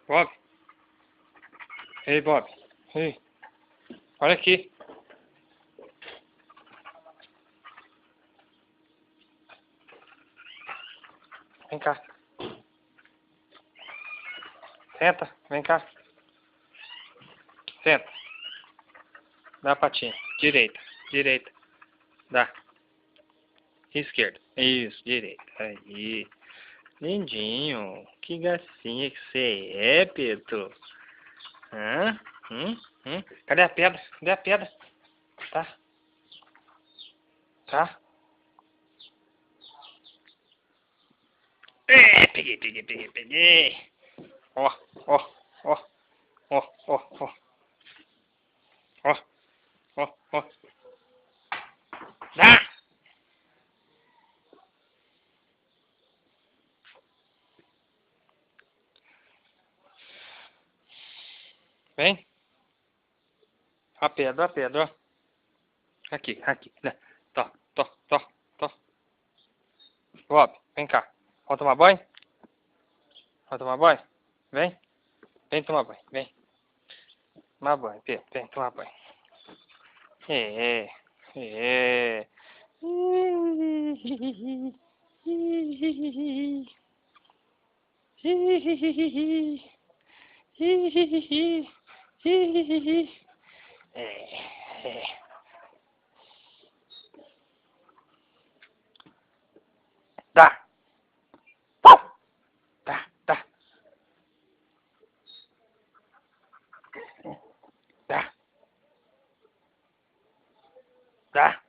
Bob. Ei, Bob. Ei. Olha aqui. Vem cá. Senta. Vem cá. Senta. Dá a patinha. Direita. Direita. Dá. Esquerda. Isso. Direita. Aí. Lindinho. Que gracinha que você é, Pedro. Hã? Cadê a pedra? Cadê a pedra? Tá. Tá. Peguei. Ó. Ó. Dá! Vem. A pedra, ó. Aqui. Tó. Bob, vem cá. Vamos tomar banho? Vamos tomar banho? Vem. Vem tomar banho, vem. Tomar banho, Pedro. Vem tomar banho. É. Tá. Tá.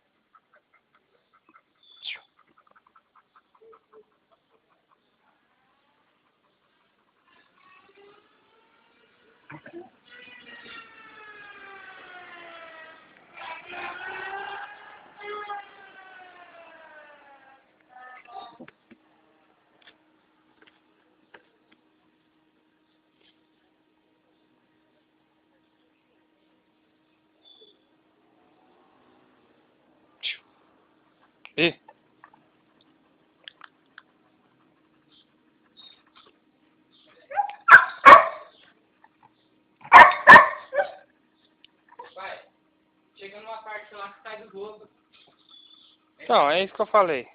Ih. Pai, chega numa parte lá que sai do jogo. Então, é isso que eu falei.